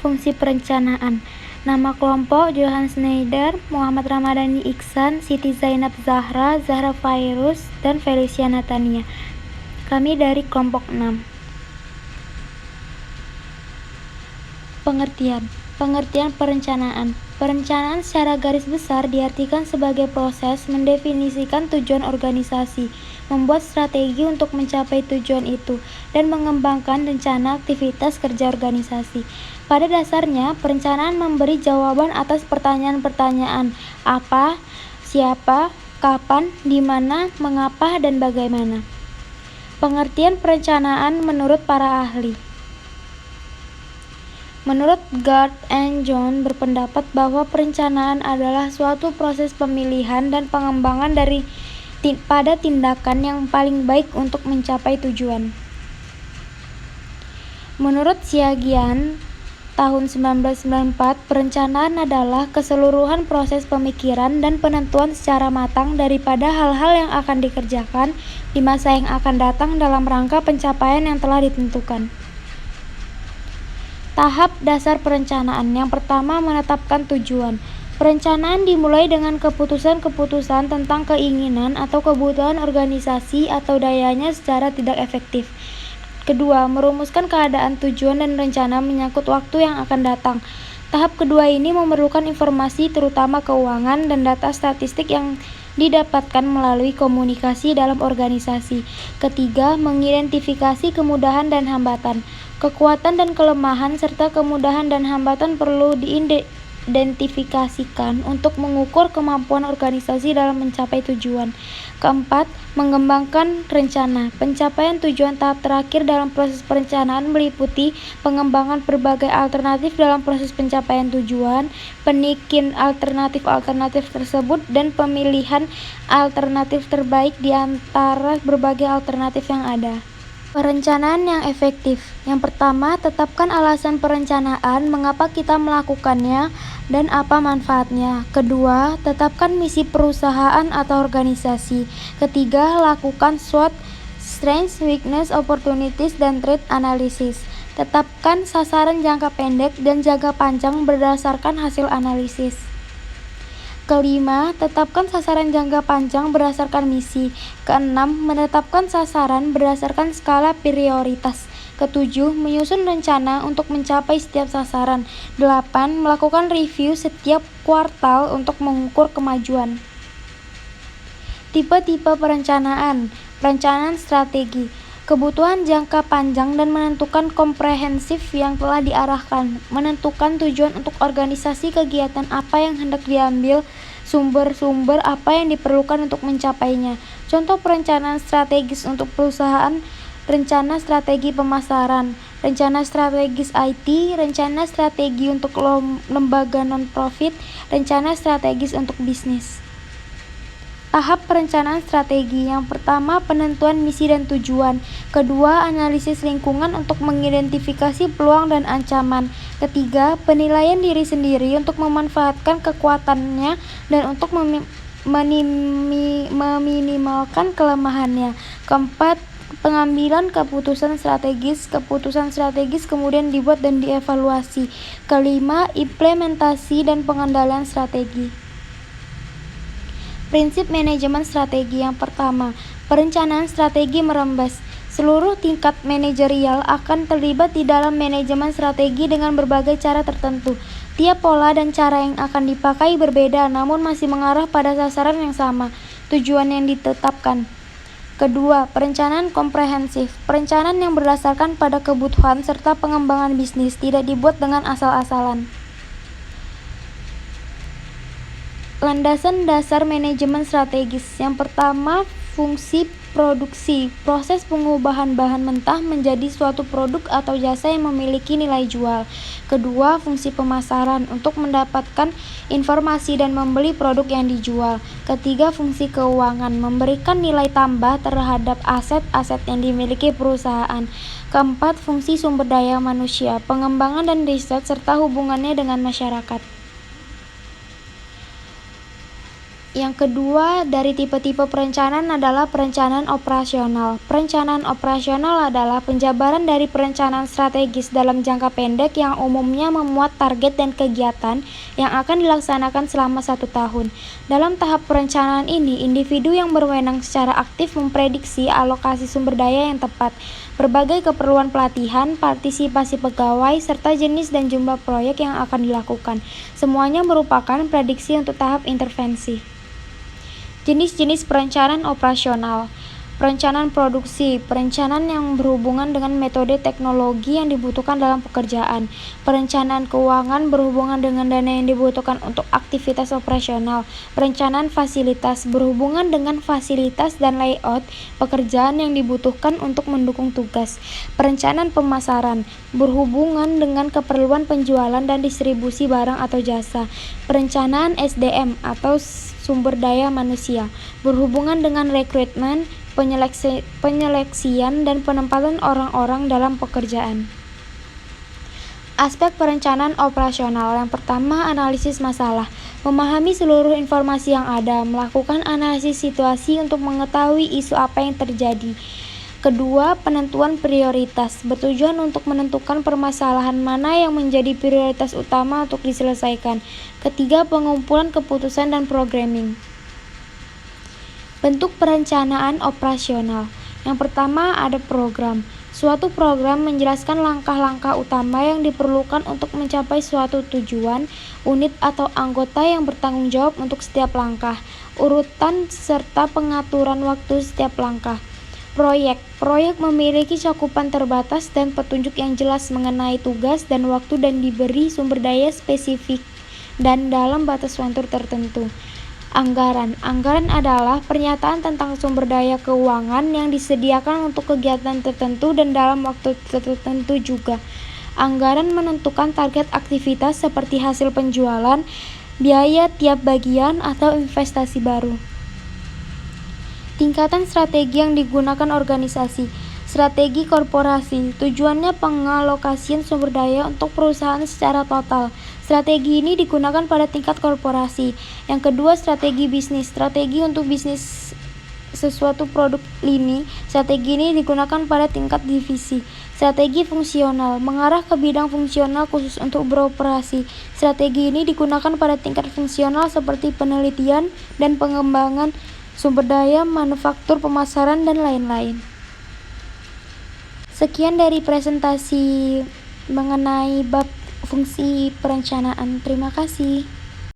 fungsi perencanaan. Nama kelompok: Johan Schneider, Muhammad Ramadhani Iksan, Siti Zainab Zahra, Zahra Fairuz, dan Felicia Natania. Kami dari kelompok 6. Pengertian perencanaan. Perencanaan secara garis besar diartikan sebagai proses mendefinisikan tujuan organisasi, membuat strategi untuk mencapai tujuan itu, dan mengembangkan rencana aktivitas kerja organisasi. Pada dasarnya, perencanaan memberi jawaban atas pertanyaan-pertanyaan apa, siapa, kapan, di mana, mengapa, dan bagaimana. Pengertian perencanaan menurut para ahli. Menurut Gard and John berpendapat bahwa perencanaan adalah suatu proses pemilihan dan pengembangan pada tindakan yang paling baik untuk mencapai tujuan. Menurut Xiaojian tahun 1994, perencanaan adalah keseluruhan proses pemikiran dan penentuan secara matang daripada hal-hal yang akan dikerjakan di masa yang akan datang dalam rangka pencapaian yang telah ditentukan. Tahap dasar perencanaan. Yang pertama, menetapkan tujuan. Perencanaan dimulai dengan keputusan-keputusan tentang keinginan atau kebutuhan organisasi atau dayanya secara tidak efektif. Kedua, merumuskan keadaan, tujuan, dan rencana menyangkut waktu yang akan datang. Tahap kedua ini memerlukan informasi terutama keuangan dan data statistik yang didapatkan melalui komunikasi dalam organisasi. Ketiga, mengidentifikasi kemudahan dan hambatan. Kekuatan dan kelemahan serta kemudahan dan hambatan perlu diidentifikasikan untuk mengukur kemampuan organisasi dalam mencapai tujuan. Keempat, mengembangkan rencana. Pencapaian tujuan tahap terakhir dalam proses perencanaan meliputi pengembangan berbagai alternatif dalam proses pencapaian tujuan, penikin alternatif-alternatif tersebut, dan pemilihan alternatif terbaik di antara berbagai alternatif yang ada. Perencanaan yang efektif. Yang pertama, tetapkan alasan perencanaan, mengapa kita melakukannya, dan apa manfaatnya. Kedua, tetapkan misi perusahaan atau organisasi. Ketiga, lakukan SWOT, Strengths, Weakness, Opportunities, dan Threat Analysis. Tetapkan sasaran jangka pendek dan jangka panjang berdasarkan hasil analisis. Kelima, tetapkan sasaran jangka panjang berdasarkan misi. Keenam, menetapkan sasaran berdasarkan skala prioritas. Ketujuh, menyusun rencana untuk mencapai setiap sasaran. 8. Melakukan review setiap kuartal untuk mengukur kemajuan. Tipe-tipe perencanaan. Perencanaan strategi. Kebutuhan jangka panjang dan menentukan komprehensif yang telah diarahkan. Menentukan tujuan untuk organisasi, kegiatan apa yang hendak diambil, sumber-sumber apa yang diperlukan untuk mencapainya. Contoh perencanaan strategis untuk perusahaan: rencana strategi pemasaran, rencana strategis IT, rencana strategi untuk lembaga non-profit, rencana strategis untuk bisnis. Tahap perencanaan strategi. Yang pertama, penentuan misi dan tujuan. Kedua, analisis lingkungan untuk mengidentifikasi peluang dan ancaman. Ketiga, penilaian diri sendiri untuk memanfaatkan kekuatannya dan untuk meminimalkan kelemahannya. Keempat, pengambilan keputusan strategis. Keputusan strategis kemudian dibuat dan dievaluasi. Kelima, implementasi dan pengendalian strategi. Prinsip manajemen strategi. Yang pertama, perencanaan strategi merembes. Seluruh tingkat manajerial akan terlibat di dalam manajemen strategi dengan berbagai cara tertentu. Tiap pola dan cara yang akan dipakai berbeda, namun masih mengarah pada sasaran yang sama, tujuan yang ditetapkan. Kedua, perencanaan komprehensif. Perencanaan yang berdasarkan pada kebutuhan serta pengembangan bisnis, tidak dibuat dengan asal-asalan. Landasan dasar manajemen strategis. Yang pertama, fungsi produksi. Proses pengubahan bahan mentah menjadi suatu produk atau jasa yang memiliki nilai jual. Kedua, fungsi pemasaran untuk mendapatkan informasi dan membeli produk yang dijual. Ketiga, fungsi keuangan memberikan nilai tambah terhadap aset-aset yang dimiliki perusahaan. Keempat, fungsi sumber daya manusia, pengembangan dan riset serta hubungannya dengan masyarakat. Yang kedua, dari tipe-tipe perencanaan adalah perencanaan operasional. Perencanaan operasional adalah penjabaran dari perencanaan strategis dalam jangka pendek yang umumnya memuat target dan kegiatan yang akan dilaksanakan selama 1 tahun. Dalam tahap perencanaan ini, individu yang berwenang secara aktif memprediksi alokasi sumber daya yang tepat, berbagai keperluan pelatihan, partisipasi pegawai, serta jenis dan jumlah proyek yang akan dilakukan. Semuanya merupakan prediksi untuk tahap intervensi. Jenis-jenis perencanaan operasional. Perencanaan produksi, perencanaan yang berhubungan dengan metode teknologi yang dibutuhkan dalam pekerjaan. Perencanaan keuangan berhubungan dengan dana yang dibutuhkan untuk aktivitas operasional. Perencanaan fasilitas berhubungan dengan fasilitas dan layout pekerjaan yang dibutuhkan untuk mendukung tugas. Perencanaan pemasaran berhubungan dengan keperluan penjualan dan distribusi barang atau jasa. Perencanaan SDM atau sumber daya manusia berhubungan dengan rekrutmen, penyeleksian dan penempatan orang-orang dalam pekerjaan. Aspek perencanaan operasional. Yang pertama, analisis masalah. Memahami seluruh informasi yang ada, melakukan analisis situasi untuk mengetahui isu apa yang terjadi. Kedua, penentuan prioritas. Bertujuan untuk menentukan permasalahan mana yang menjadi prioritas utama untuk diselesaikan. Ketiga, pengumpulan keputusan dan programming. Bentuk perencanaan operasional. Yang pertama, ada program. Suatu program menjelaskan langkah-langkah utama yang diperlukan untuk mencapai suatu tujuan, unit atau anggota yang bertanggung jawab untuk setiap langkah, urutan serta pengaturan waktu setiap langkah. Proyek. Proyek memiliki cakupan terbatas dan petunjuk yang jelas mengenai tugas dan waktu dan diberi sumber daya spesifik dan dalam batas waktu tertentu. Anggaran. Anggaran adalah pernyataan tentang sumber daya keuangan yang disediakan untuk kegiatan tertentu dan dalam waktu tertentu juga. Anggaran menentukan target aktivitas seperti hasil penjualan, biaya tiap bagian, atau investasi baru. Tingkatan strategi yang digunakan organisasi. Strategi korporasi. Tujuannya pengalokasian sumber daya untuk perusahaan secara total. Strategi ini digunakan pada tingkat korporasi. Yang kedua, strategi bisnis. Strategi untuk bisnis sesuatu produk lini. Strategi ini digunakan pada tingkat divisi. Strategi fungsional. Mengarah ke bidang fungsional khusus untuk beroperasi. Strategi ini digunakan pada tingkat fungsional seperti penelitian dan pengembangan sumber daya, manufaktur, pemasaran, dan lain-lain. Sekian dari presentasi mengenai bab fungsi perencanaan. Terima kasih.